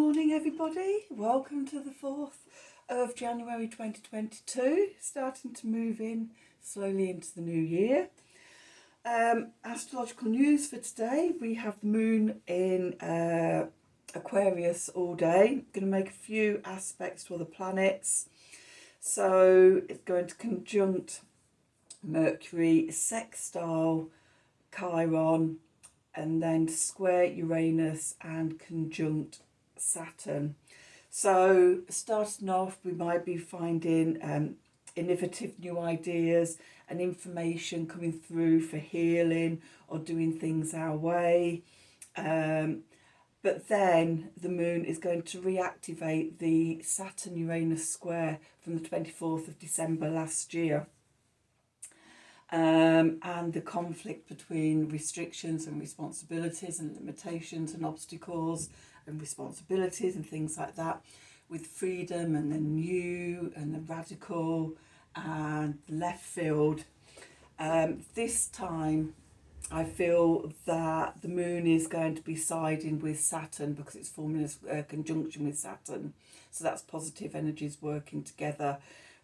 morning, everybody. Welcome to the 4th of January 2022. Starting to move in slowly into the new year. Astrological news for today. We have the moon in Aquarius all day. Going to make a few aspects to other planets. So it's going to conjunct Mercury, sextile Chiron, and then square Uranus and conjunct Saturn. So starting off, we might be finding innovative new ideas and information coming through for healing or doing things our way. But then the moon is going to reactivate the Saturn-Uranus square from the 24th of December last year. And the conflict between restrictions and responsibilities and limitations and obstacles and responsibilities and things like that, with freedom and the new and the radical and left field. This time I feel that the moon is going to be siding with Saturn because it's forming a conjunction with Saturn. So that's positive energies working together,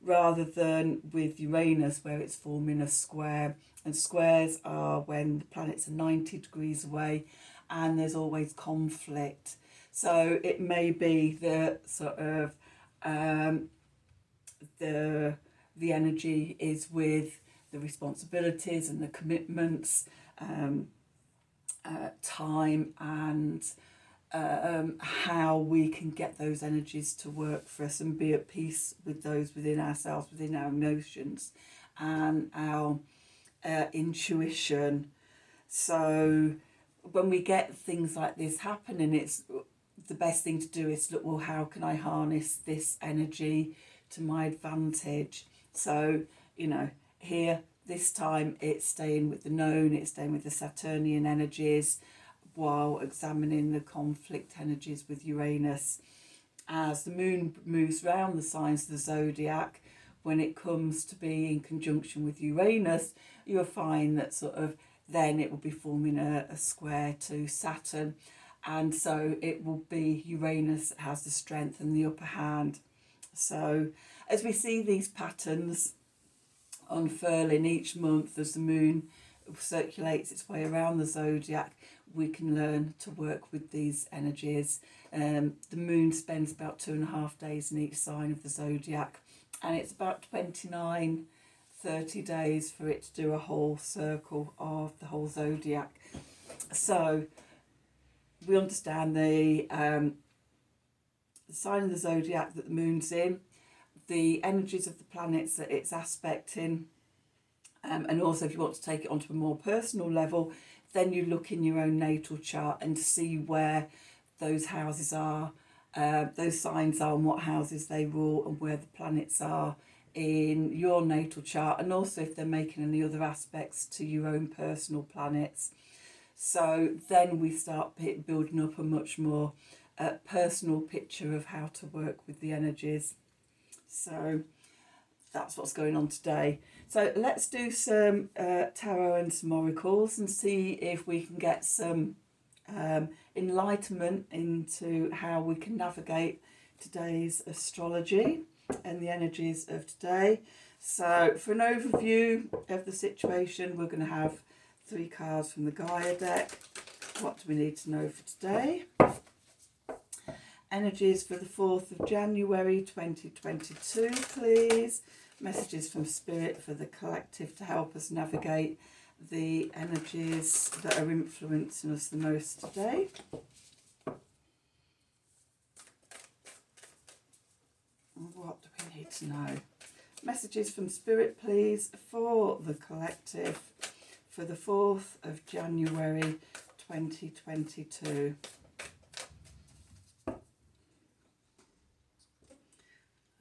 rather than with Uranus where it's forming a square. And squares are when the planets are 90 degrees away and there's always conflict. So it may be the sort of the energy is with the responsibilities and the commitments, time and how we can get those energies to work for us and be at peace with those within ourselves, within our emotions and our intuition. So when we get things like this happening, it's the best thing to do is look, well, how can I harness this energy to my advantage? So, here this time it's staying with the known, it's staying with the Saturnian energies, while examining the conflict energies with Uranus. As the moon moves around the signs of the zodiac, when it comes to be in conjunction with Uranus, you'll find that sort of then it will be forming a square to Saturn, and so it will be Uranus that has the strength and the upper hand. So as we see these patterns unfurling each month as the moon circulates its way around the zodiac, we can learn to work with these energies. The moon spends about 2.5 days in each sign of the zodiac, and it's about 29-30 days for it to do a whole circle of the whole zodiac. So we understand the sign of the zodiac that the moon's in, the energies of the planets that it's aspecting, and also if you want to take it onto a more personal level, then you look in your own natal chart and to see where those houses are, those signs are and what houses they rule, and where the planets are in your natal chart, and also if they're making any other aspects to your own personal planets. So then we start building up a much more personal picture of how to work with the energies. So that's what's going on today. So let's do some tarot and some oracles and see if we can get some enlightenment into how we can navigate today's astrology and the energies of today. So for an overview of the situation, we're going to have 3 cards from the Gaia deck. What do we need to know for today? Energies for the 4th of January 2022, please. Messages from Spirit for the collective to help us navigate the energies that are influencing us the most today. What do we need to know? Messages from Spirit, please, for the collective for the 4th of January 2022.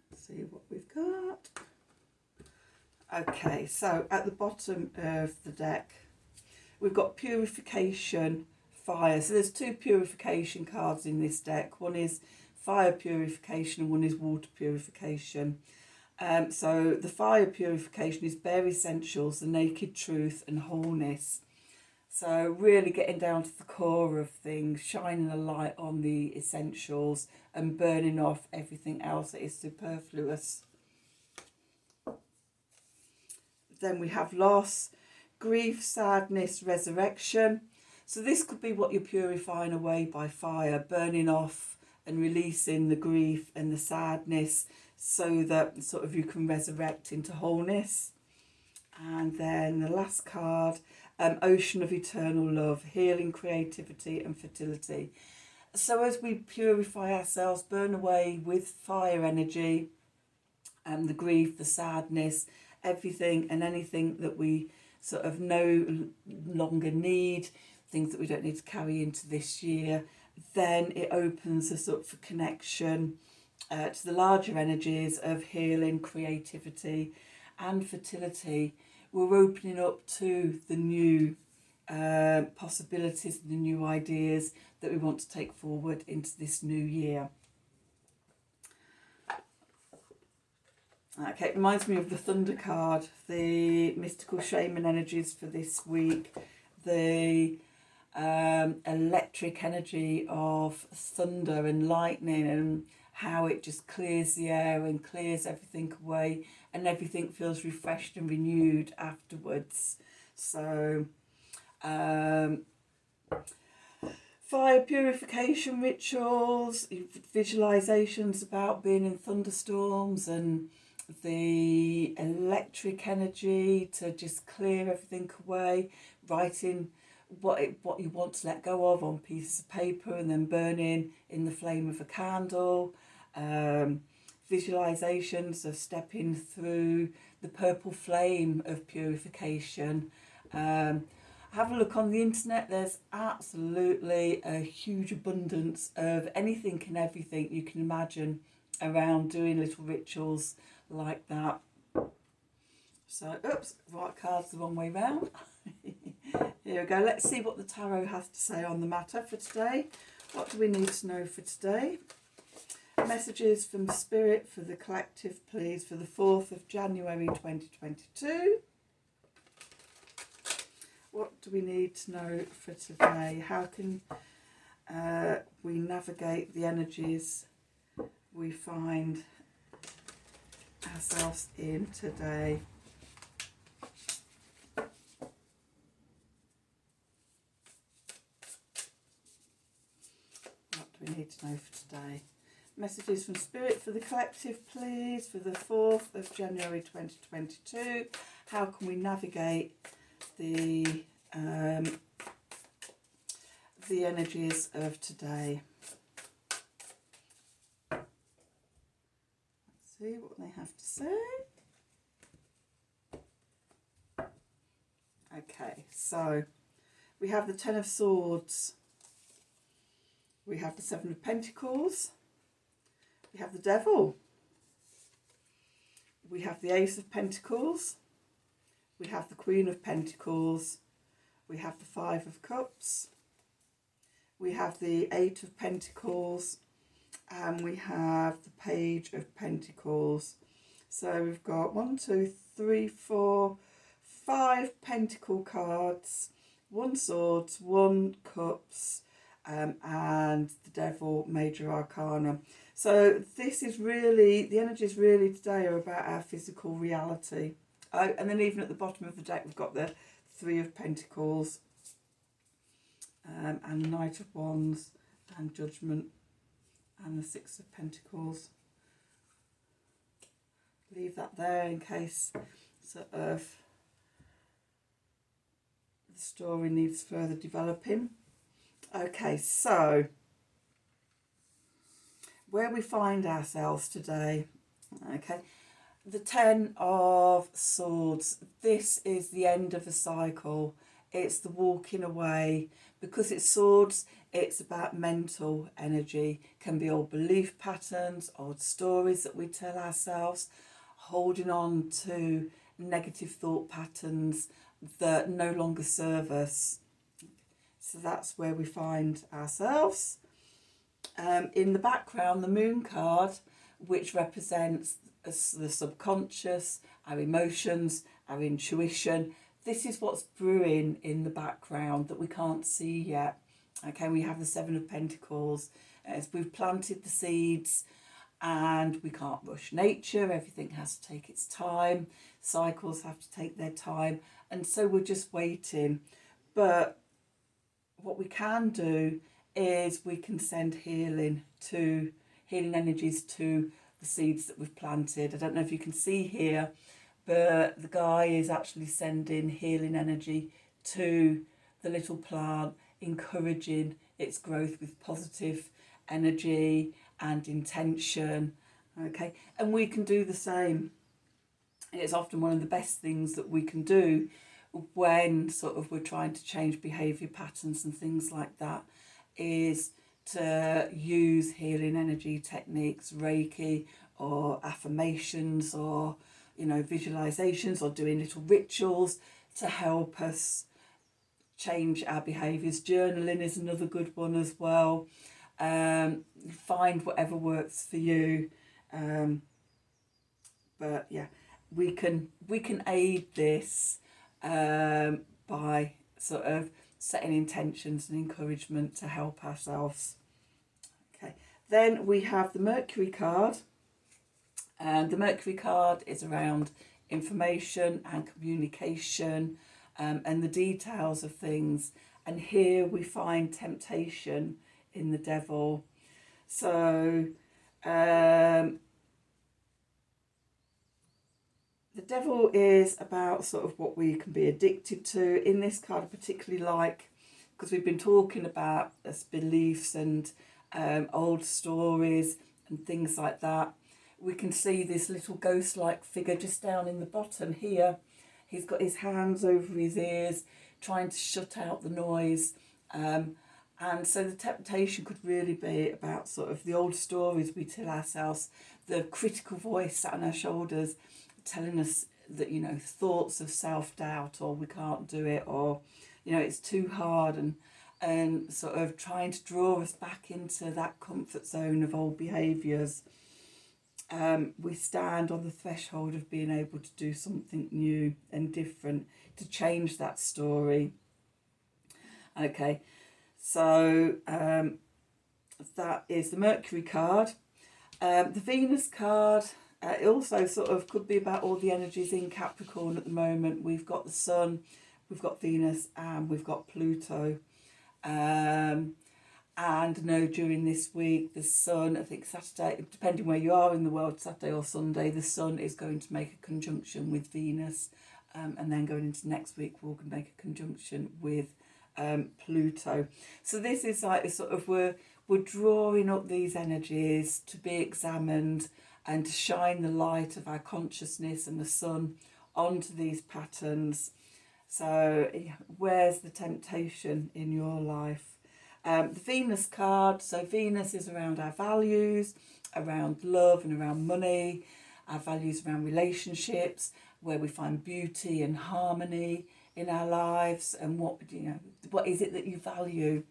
Let's see what we've got. Okay, so at the bottom of the deck, we've got purification, fire. So there's 2 purification cards in this deck. One is fire purification and one is water purification. So the fire purification is bare essentials, the naked truth and wholeness. So really getting down to the core of things, shining a light on the essentials and burning off everything else that is superfluous. Then we have loss, grief, sadness, resurrection. So this could be what you're purifying away by fire, burning off and releasing the grief and the sadness so that sort of you can resurrect into wholeness. And then the last card, ocean of eternal love, healing, creativity and fertility. So as we purify ourselves, burn away with fire energy, the grief, the sadness, everything and anything that we sort of no longer need, things that we don't need to carry into this year, then it opens us up for connection to the larger energies of healing, creativity and fertility. We're opening up to the new possibilities, the new ideas that we want to take forward into this new year. Okay, it reminds me of the Thunder card, the mystical shaman energies for this week, the electric energy of thunder and lightning and how it just clears the air and clears everything away and everything feels refreshed and renewed afterwards. So fire purification rituals, visualizations about being in thunderstorms and the electric energy to just clear everything away, writing what you want to let go of on pieces of paper and then burning in the flame of a candle, visualizations of stepping through the purple flame of purification. Have a look on the internet. There's absolutely a huge abundance of anything and everything you can imagine around doing little rituals like that. So, oops, right card's the wrong way round. Here we go. Let's see what the tarot has to say on the matter for today. What do we need to know for today? Messages from Spirit for the collective, please, for the 4th of January 2022. What do we need to know for today? How can we navigate the energies we find ourselves in today? What do we need to know for today? Messages from Spirit for the collective, please, for the 4th of January 2022. How can we navigate the energies of today? Let's see what they have to say. Okay, so we have the Ten of Swords, we have the Seven of Pentacles, we have the Devil, we have the Ace of Pentacles, we have the Queen of Pentacles, we have the Five of Cups, we have the Eight of Pentacles, and we have the Page of Pentacles. So we've got 1, 2, 3, 4, 5 Pentacle cards, 1 Swords, 1 Cups, and the Devil, Major Arcana. So this is really, the energies really today are about our physical reality. Oh, and then even at the bottom of the deck we've got the Three of Pentacles, and Knight of Wands, and Judgment, and the Six of Pentacles. Leave that there in case sort of the story needs further developing. Okay, so where we find ourselves today, okay, the Ten of Swords, this is the end of a cycle. It's the walking away. Because it's swords, it's about mental energy. Can be old belief patterns, old stories that we tell ourselves, holding on to negative thought patterns that no longer serve us. So that's where we find ourselves. In the background, the Moon card, which represents the subconscious, our emotions, our intuition. this is what's brewing in the background that we can't see yet. Okay, we have the Seven of Pentacles as we've planted the seeds, and we can't rush nature. Everything has to take its time. Cycles have to take their time, and so we're just waiting. But what we can do is we can send healing energies to the seeds that we've planted. I don't know if you can see here, but the guy is actually sending healing energy to the little plant, encouraging its growth with positive energy and intention. Okay, and we can do the same. It's often one of the best things that we can do when sort of we're trying to change behaviour patterns and things like that, is to use healing energy techniques, Reiki or affirmations or, you know, visualizations or doing little rituals to help us change our behaviours. Journaling is another good one as well. Find whatever works for you. But yeah, we can aid this by sort of setting intentions and encouragement to help ourselves. Okay, then we have the Mercury card, and the Mercury card is around information and communication, and the details of things. And here we find temptation in the Devil. So the Devil is about sort of what we can be addicted to. In this card I particularly like, because we've been talking about beliefs and old stories and things like that. We can see this little ghost-like figure just down in the bottom here. He's got his hands over his ears, trying to shut out the noise. And so the temptation could really be about sort of the old stories we tell ourselves, the critical voice sat on our shoulders telling us that, you know, thoughts of self-doubt, or we can't do it, or, you know, it's too hard, and sort of trying to draw us back into that comfort zone of old behaviours. We stand on the threshold of being able to do something new and different, to change that story. Okay, so that is the Mercury card. The Venus card, it also sort of could be about all the energies in Capricorn at the moment. We've got the Sun, we've got Venus, and we've got Pluto. And no, during this week, the Sun, I think Saturday, depending where you are in the world, Saturday or Sunday, the Sun is going to make a conjunction with Venus. And then going into next week, we're going to make a conjunction with Pluto. So this is like a sort of, we're drawing up these energies to be examined and to shine the light of our consciousness and the Sun onto these patterns. So yeah, where's the temptation in your life? The Venus card, so Venus is around our values, around love and around money, our values around relationships, where we find beauty and harmony in our lives, and what, you know, what is it that you value.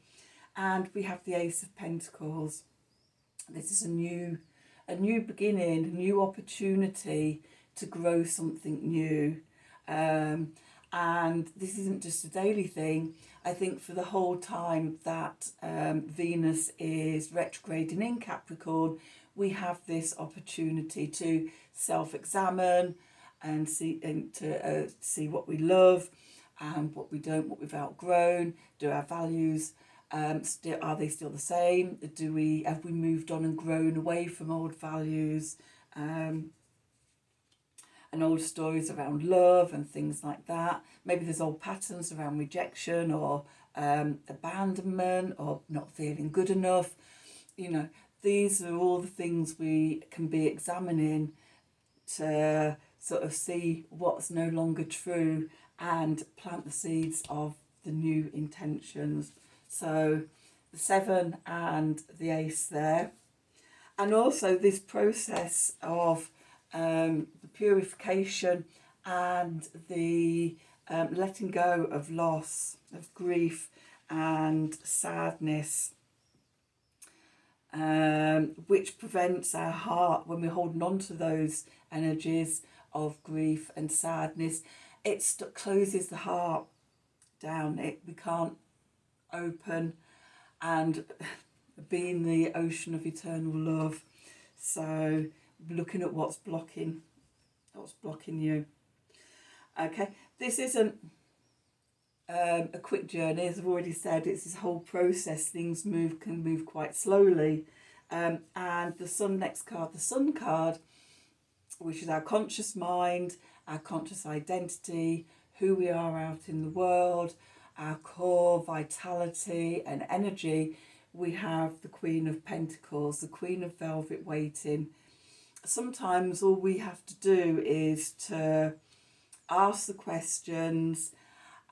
And we have the Ace of Pentacles. This is a new beginning, a new opportunity to grow something new. And this isn't just a daily thing. I think for the whole time that Venus is retrograding in Capricorn, we have this opportunity to self-examine and see what we love and what we don't, what we've outgrown. Do our values are they still the same? Have we moved on and grown away from old values? And old stories around love and things like that. Maybe there's old patterns around rejection or abandonment or not feeling good enough. You know, these are all the things we can be examining to sort of see what's no longer true and plant the seeds of the new intentions. So the 7 and the Ace there. And also this process of the purification and the letting go of loss, of grief and sadness, which prevents our heart, when we're holding on to those energies of grief and sadness, closes the heart down. We can't open and be in the ocean of eternal love. So looking at what's blocking you. Okay, this isn't a quick journey. As I've already said, it's this whole process. Things can move quite slowly. And the Sun next card, the Sun card, which is our conscious mind, our conscious identity, who we are out in the world, our core vitality and energy. We have the Queen of Pentacles, the Queen of Velvet waiting. Sometimes all we have to do is to ask the questions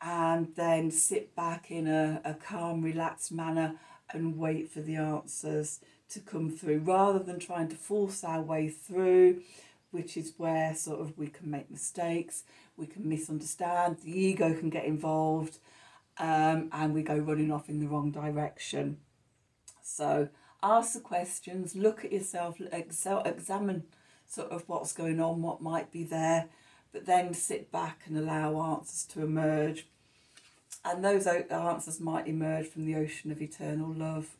and then sit back in a calm, relaxed manner and wait for the answers to come through, rather than trying to force our way through, which is where sort of we can make mistakes, we can misunderstand, the ego can get involved, and we go running off in the wrong direction. So ask the questions, look at yourself, examine sort of what's going on, what might be there, but then sit back and allow answers to emerge. And those answers might emerge from the ocean of eternal love.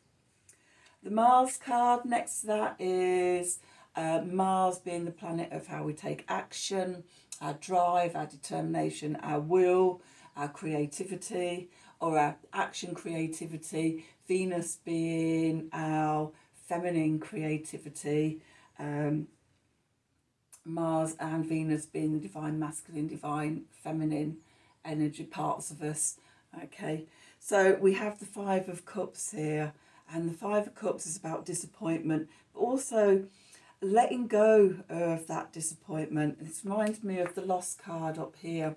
The Mars card next to that is Mars being the planet of how we take action, our drive, our determination, our will, our creativity, or our action creativity. Venus being our feminine creativity. Mars and Venus being the divine masculine, divine feminine energy parts of us. Okay, so we have the Five of Cups here, and the Five of Cups is about disappointment, but also letting go of that disappointment. This reminds me of the Lost card up here,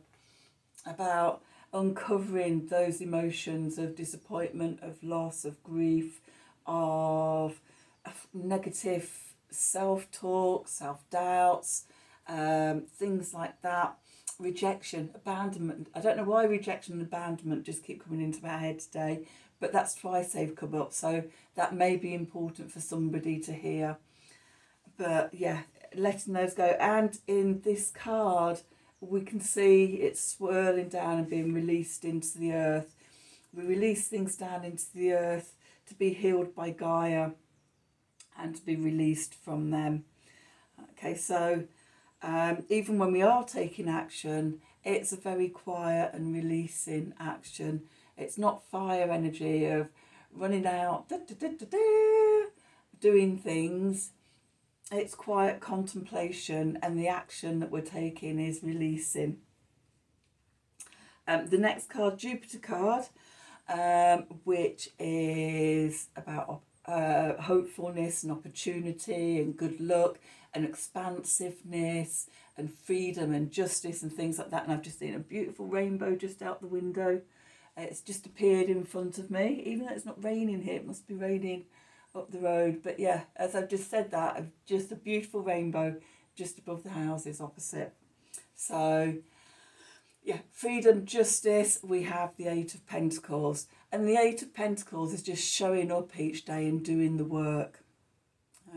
about uncovering those emotions of disappointment, of loss, of grief, of negative self-talk, self-doubts, things like that. Rejection, abandonment. I don't know why rejection and abandonment just keep coming into my head today, but that's twice they've come up, so that may be important for somebody to hear. But yeah, letting those go. And in this card, we can see it's swirling down and being released into the earth. We release things down into the earth to be healed by Gaia and to be released from them. Okay, so even when we are taking action, it's a very quiet and releasing action. It's not fire energy of running out, doing things. It's quiet contemplation, and the action that we're taking is releasing. The next card, Jupiter card, which is about hopefulness and opportunity and good luck and expansiveness and freedom and justice and things like that. And I've just seen a beautiful rainbow just out the window. It's just appeared in front of me, even though it's not raining here. It must be raining up the road. But yeah, as I've just said that, just a beautiful rainbow just above the houses opposite. So yeah, freedom, justice. We have the Eight of Pentacles, and the Eight of Pentacles is just showing up each day and doing the work.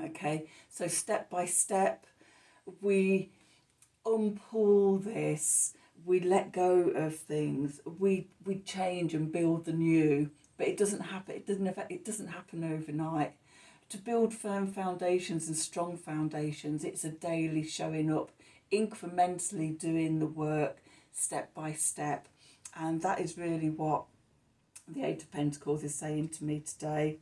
Okay, so step by step we unpull this, we let go of things, we change and build the new. But it doesn't happen. It doesn't happen overnight. To build firm foundations and strong foundations, it's a daily showing up, incrementally doing the work, step by step, and that is really what the Eight of Pentacles is saying to me today.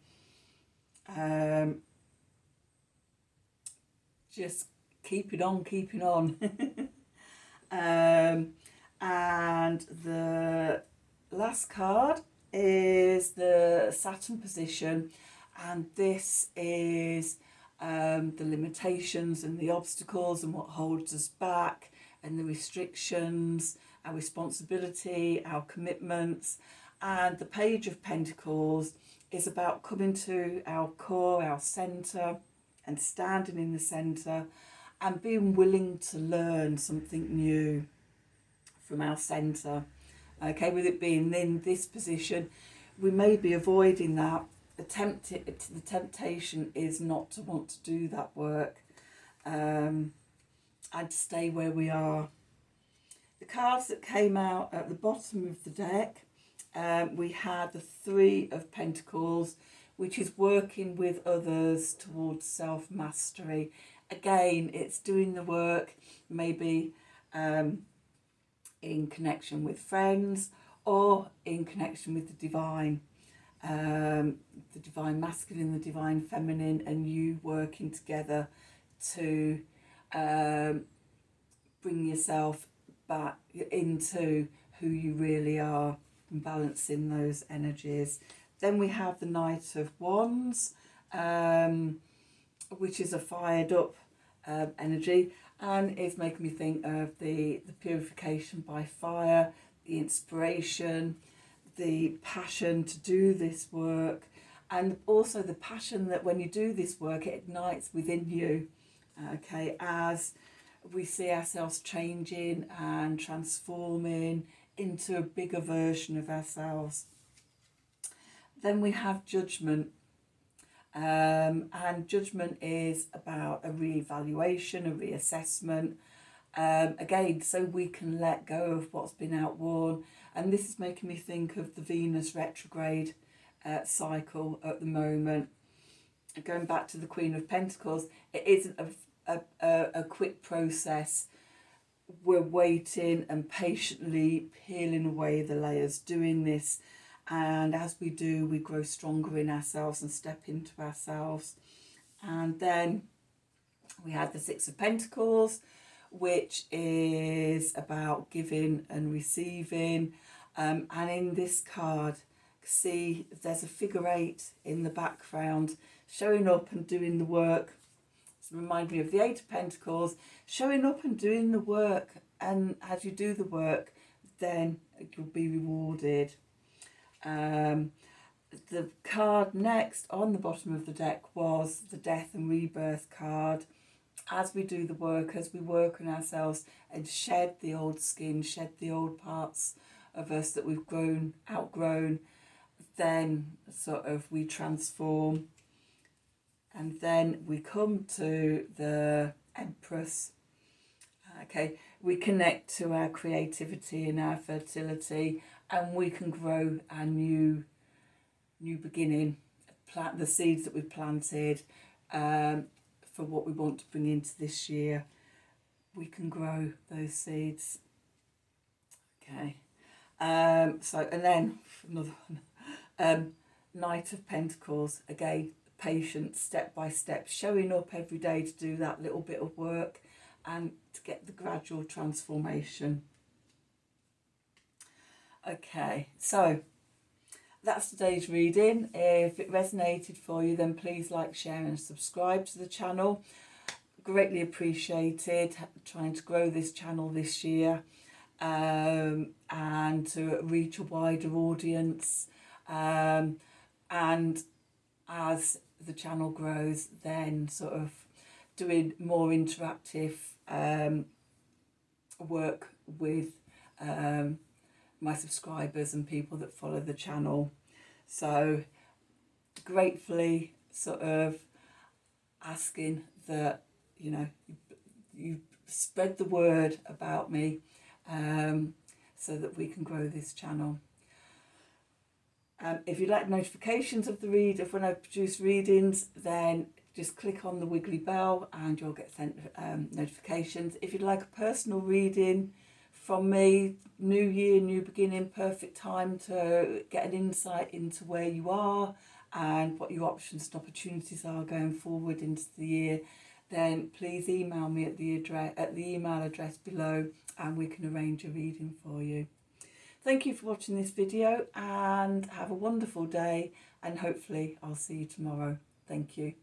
Just keeping on. And the last card is the Saturn position, and this is the limitations and the obstacles and what holds us back and the restrictions, our responsibility, our commitments. And the Page of Pentacles is about coming to our core, our centre, and standing in the centre and being willing to learn something new from our centre. Okay, with it being in this position, we may be avoiding that. The temptation is not to want to do that work and to stay where we are. The cards that came out at the bottom of the deck, we had the Three of Pentacles, which is working with others towards self-mastery. Again, it's doing the work, maybe in connection with friends or in connection with the divine masculine, the divine feminine, and you working together to bring yourself back into who you really are and balancing those energies. Then we have the Knight of Wands, which is a fired up energy, and it's making me think of the purification by fire, the inspiration, the passion to do this work, and also the passion that when you do this work it ignites within you, okay, as we see ourselves changing and transforming into a bigger version of ourselves. Then we have Judgment, and Judgment is about a re-evaluation, a reassessment, again, so we can let go of what's been outworn. And this is making me think of the Venus retrograde cycle at the moment. Going back to the Queen of Pentacles, it isn't a quick process. We're waiting and patiently peeling away the layers, doing this, and as we do, we grow stronger in ourselves and step into ourselves. And then we had the Six of Pentacles, which is about giving and receiving, and in this card, see there's a figure 8 in the background showing up and doing the work. Remind me of the Eight of Pentacles, showing up and doing the work, and as you do the work then you'll be rewarded. The card next on the bottom of the deck was the Death and Rebirth card. As we do the work, as we work on ourselves and shed the old skin, shed the old parts of us that we've outgrown, then sort of we transform. And then we come to the Empress. Okay, we connect to our creativity and our fertility, and we can grow our new beginning, plant the seeds that we've planted for what we want to bring into this year. We can grow those seeds. Okay, so, and then another one, Knight of Pentacles, again, patience, step by step, showing up every day to do that little bit of work and to get the gradual transformation. Okay, so that's today's reading. If it resonated for you, then please like, share and subscribe to the channel. Greatly appreciated, trying to grow this channel this year and to reach a wider audience, and as the channel grows, then sort of doing more interactive work with my subscribers and people that follow the channel. So gratefully sort of asking that, you know, you spread the word about me so that we can grow this channel. If you like notifications of the read, if when I produce readings, then just click on the wiggly bell and you'll get sent notifications. If you'd like a personal reading from me, new year, new beginning, perfect time to get an insight into where you are and what your options and opportunities are going forward into the year, then please email me at the email address below and we can arrange a reading for you. Thank you for watching this video and have a wonderful day, and hopefully I'll see you tomorrow. Thank you.